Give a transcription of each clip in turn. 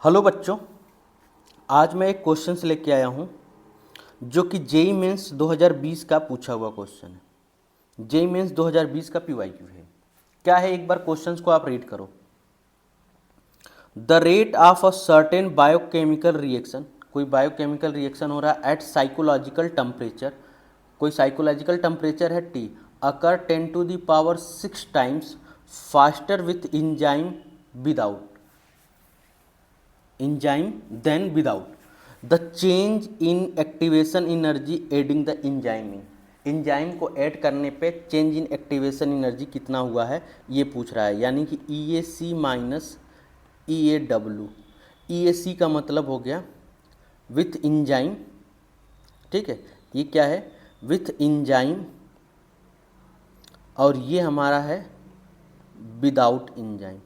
Hello बच्चों, आज मैं एक क्वेश्चन से लेके आया हूँ जो कि जेई मेंस 2020 का पूछा हुआ क्वेश्चन है। जेई मेंस 2020 का पीवाईक्यू है। क्या है, एक बार क्वेश्चंस को आप रीड करो। The rate of a certain biochemical reaction, कोई बायोकेमिकल रिएक्शन हो रहा है एट साइकोलॉजिकल टेम्परेचर, कोई साइकोलॉजिकल टेम्परेचर है T, occur 10⁶ times faster with enzyme without enzyme then without the change in activation energy adding the enzyme enzyme को add करने पे change in activation energy कितना हुआ है ये पूछ रहा है। यानी कि EAC माइनस EAW। EAC का मतलब हो गया विथ इंजाइम, ठीक है, ये क्या है विथ इंजाइम, और ये हमारा है विदाउट इंजाइम।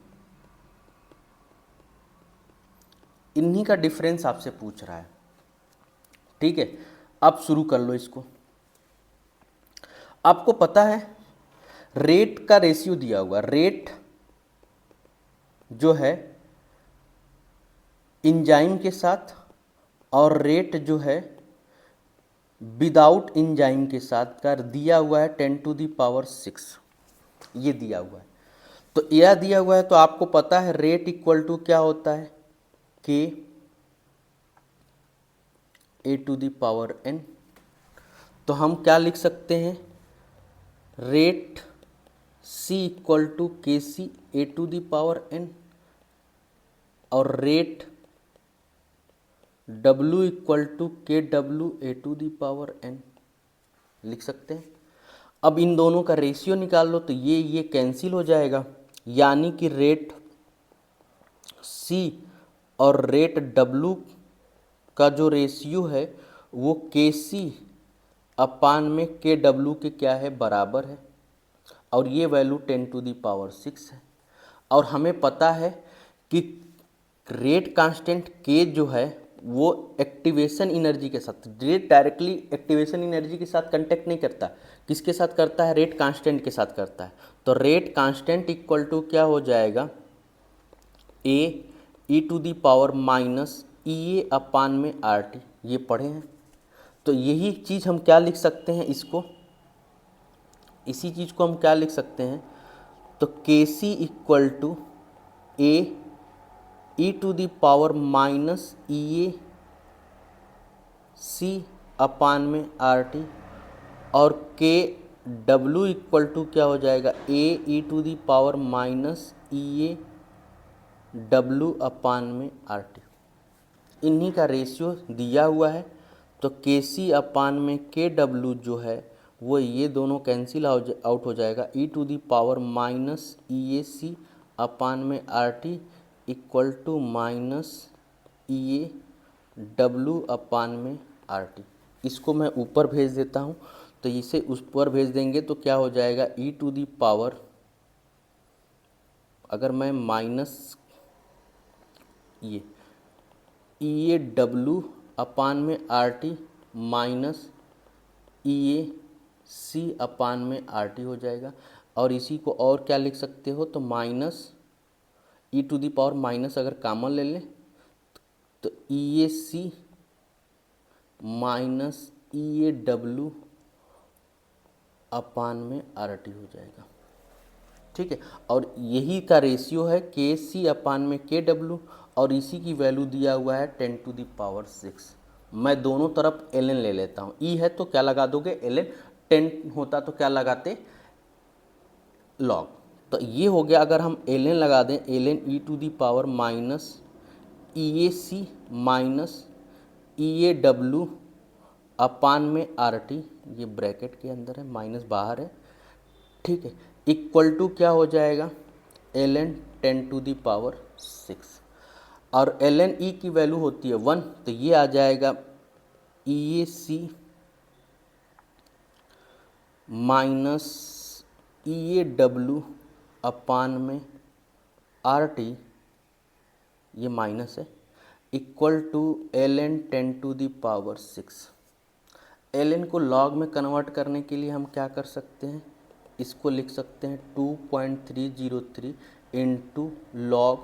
इन्हीं का डिफरेंस आपसे पूछ रहा है, ठीक है। अब शुरू कर लो इसको। आपको पता है रेट का रेशियो दिया हुआ, रेट जो है इंजाइम के साथ और रेट जो है विदाउट इंजाइम के साथ का दिया हुआ है 10⁶, ये दिया हुआ है। तो यह दिया हुआ है तो आपको पता है रेट इक्वल टू क्या होता है के A⁴n। तो हम क्या लिख सकते हैं, rate C equal to KC A⁴n और rate W equal to KW A⁴n लिख सकते हैं। अब इन दोनों का रेशियो निकाल लो तो ये कैंसिल हो जाएगा, यानी कि रेट C और रेट W का जो रेशियो है वो KC अपान में KW के क्या है बराबर है, और ये वैल्यू 10⁶ है। और हमें पता है कि रेट कांस्टेंट K जो है वो एक्टिवेशन एनर्जी के साथ, रेट डायरेक्टली एक्टिवेशन एनर्जी के साथ कांटेक्ट नहीं करता, किसके साथ करता है, रेट कांस्टेंट के साथ करता है। तो रेट कांस्टेंट इक्वल टू क्या हो जाएगा, A EE अपान में RT, ये पढ़े हैं। तो यही चीज़ हम क्या लिख सकते हैं, इसको, इसी चीज़ को हम क्या लिख सकते हैं, तो KC इक्वल टू EE अपान में RT और KW इक्वल टू क्या हो जाएगा, AE अपान में RT। इन्हीं का रेशियो दिया हुआ है। तो KC अपान में KW जो है वो ये दोनों कैंसिल आउट हो जाएगा, EAC अपान में RT इक्वल टू EAW अपान में RT। इसको मैं ऊपर भेज देता हूँ, तो इसे उस पर भेज देंगे तो क्या हो जाएगा, अगर मैं माइनस ये EAW अपान में RT माइनस EAC अपान में RT हो जाएगा। और इसी को और क्या लिख सकते हो, तो माइनस माइनस अगर कॉमन ले लें तो EAC माइनस EAW अपान में RT हो जाएगा, ठीक है। और यही का रेशियो है KC अपान में KW, और इसी की वैल्यू दिया हुआ है 10⁶। मैं दोनों तरफ ln ले लेता हूँ, E है तो क्या लगा दोगे ln, 10 होता तो क्या लगाते लॉग। तो ये हो गया, अगर हम ln लगा दें, ln E⁴ minus EAC minus EAW अपान में RT, ये ब्रैकेट के अंदर है, माइनस बाहर है, ठीक है, इक्वल टू क्या हो जाएगा, ln 10⁶। और ln E की वैल्यू होती है 1, तो ये आ जाएगा EAC माइनस EAW अपान में RT, ये माइनस है, इक्वल टू ln 10⁶। ln को लॉग में कन्वर्ट करने के लिए हम क्या कर सकते हैं, इसको लिख सकते हैं 2.303 इंटू लॉग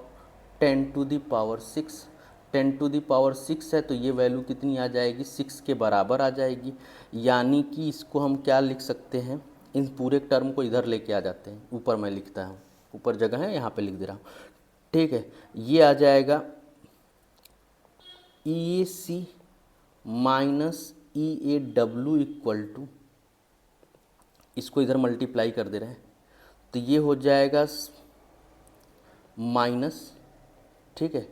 10⁶, 10⁶ है तो ये वैल्यू कितनी आ जाएगी, 6 के बराबर आ जाएगी। यानी कि इसको हम क्या लिख सकते हैं, इन पूरे टर्म को इधर लेके आ जाते हैं, ऊपर मैं लिखता हूँ, ऊपर जगह है यहाँ पे लिख दे रहा हूँ। ठीक है, ये आ जाएगा EAC minus EAW equal to, इसको इधर मल्टीप्लाई कर दे रहे हैं तो ये हो जाएगा माइनस, ठीक है,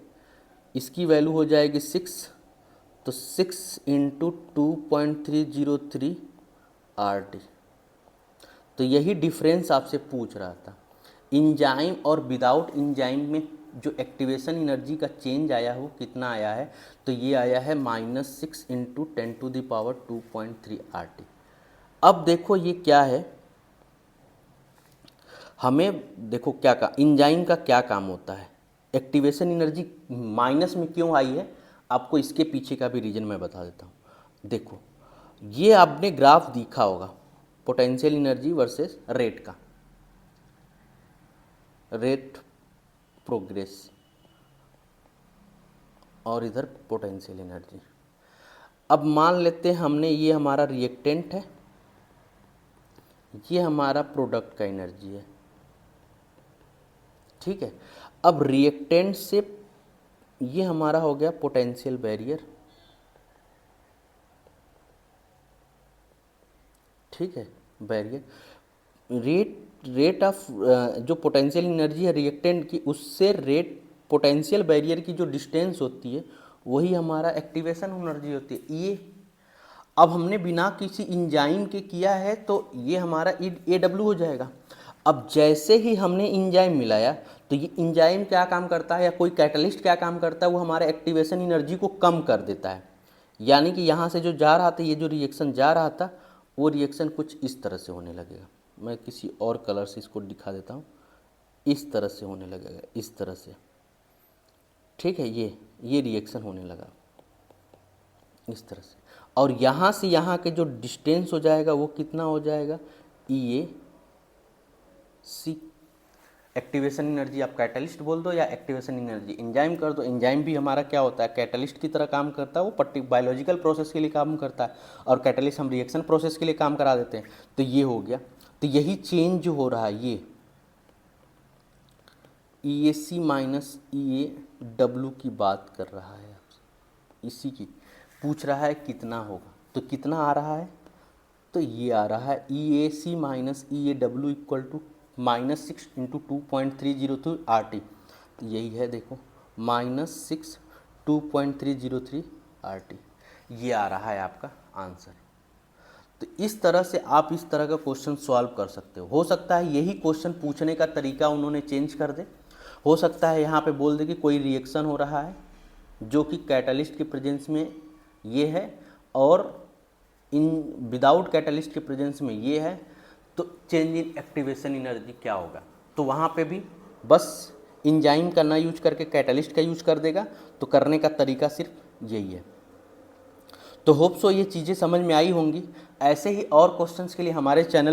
इसकी वैल्यू हो जाएगी 6, तो 6 इंटू 2.303 RT। तो यही डिफरेंस आपसे पूछ रहा था। इंजाइम और विदाउट इंजाइम में जो एक्टिवेशन एनर्जी का चेंज आया हो कितना आया है, तो ये आया है -6 इंटू 10⁻².3 RT। अब देखो ये क्या है, हमें देखो क्या का इंजाइम का क्या काम होता है, एक्टिवेशन एनर्जी माइनस में क्यों आई है, आपको इसके पीछे का भी रीज़न मैं बता देता हूँ। देखो ये आपने ग्राफ देखा होगा, पोटेंशियल एनर्जी वर्सेस रेट का, रेट प्रोग्रेस और इधर पोटेंशियल एनर्जी। अब मान लेते हैं हमने, ये हमारा रिएक्टेंट है, ये हमारा प्रोडक्ट का एनर्जी है, ठीक है। अब रिएक्टेंट से ये हमारा हो गया पोटेंशियल बैरियर, ठीक है, बैरियर। रेट ऑफ जो पोटेंशियल एनर्जी है रिएक्टेंट की, उससे रेट पोटेंशियल बैरियर की जो डिस्टेंस होती है वही हमारा एक्टिवेशन एनर्जी होती है, ये। अब हमने बिना किसी इंजाइम के किया है तो ये हमारा AW हो जाएगा। अब जैसे ही हमने इंजाइम मिलाया तो ये इंजाइम क्या काम करता है, या कोई कैटलिस्ट क्या काम करता है, वो हमारे एक्टिवेशन एनर्जी को कम कर देता है। यानी कि यहाँ से जो जा रहा था, ये जो रिएक्शन जा रहा था, वो रिएक्शन कुछ इस तरह से होने लगेगा। मैं किसी और कलर से इसको दिखा देता हूँ, इस तरह से होने लगेगा, इस तरह से, ठीक है। ये रिएक्शन होने लगा इस तरह से, और यहाँ से यहाँ के जो डिस्टेंस हो जाएगा वो कितना हो जाएगा, EAC। एक्टिवेशन एनर्जी आप कैटलिस्ट बोल दो या एक्टिवेशन एनर्जी इंजाइम कर दो, इंजाइम भी हमारा क्या होता है, कैटलिस्ट की तरह काम करता है, वो बायोलॉजिकल प्रोसेस के लिए काम करता है, और कैटलिस्ट हम रिएक्शन प्रोसेस के लिए काम करा देते हैं। तो ये हो गया, तो यही चेंज जो हो रहा है, ये EAC माइनस EAW की बात कर रहा है आपसे, इसी की पूछ रहा है कितना होगा, तो कितना आ रहा है, तो ये आ रहा है EAC minus EAW equal to -6 into 2.303 RT। तो यही है, देखो -6 2.303 RT, ये आ रहा है आपका आंसर। तो इस तरह से आप इस तरह का क्वेश्चन सॉल्व कर सकते हो सकता है यही क्वेश्चन पूछने का तरीका उन्होंने चेंज कर दे, हो सकता है यहाँ पे बोल दे कि कोई रिएक्शन हो रहा है जो कि कैटलिस्ट के प्रेजेंस में ये है, और इन विदाउट कैटलिस्ट के प्रेजेंस में ये है, तो चेंज इन एक्टिवेशन एनर्जी क्या होगा। तो वहाँ पे भी बस इंजाइम का ना यूज करके कैटलिस्ट का यूज कर देगा, तो करने का तरीका सिर्फ यही है। तो होप सो ये चीज़ें समझ में आई होंगी। ऐसे ही और क्वेश्चंस के लिए हमारे चैनल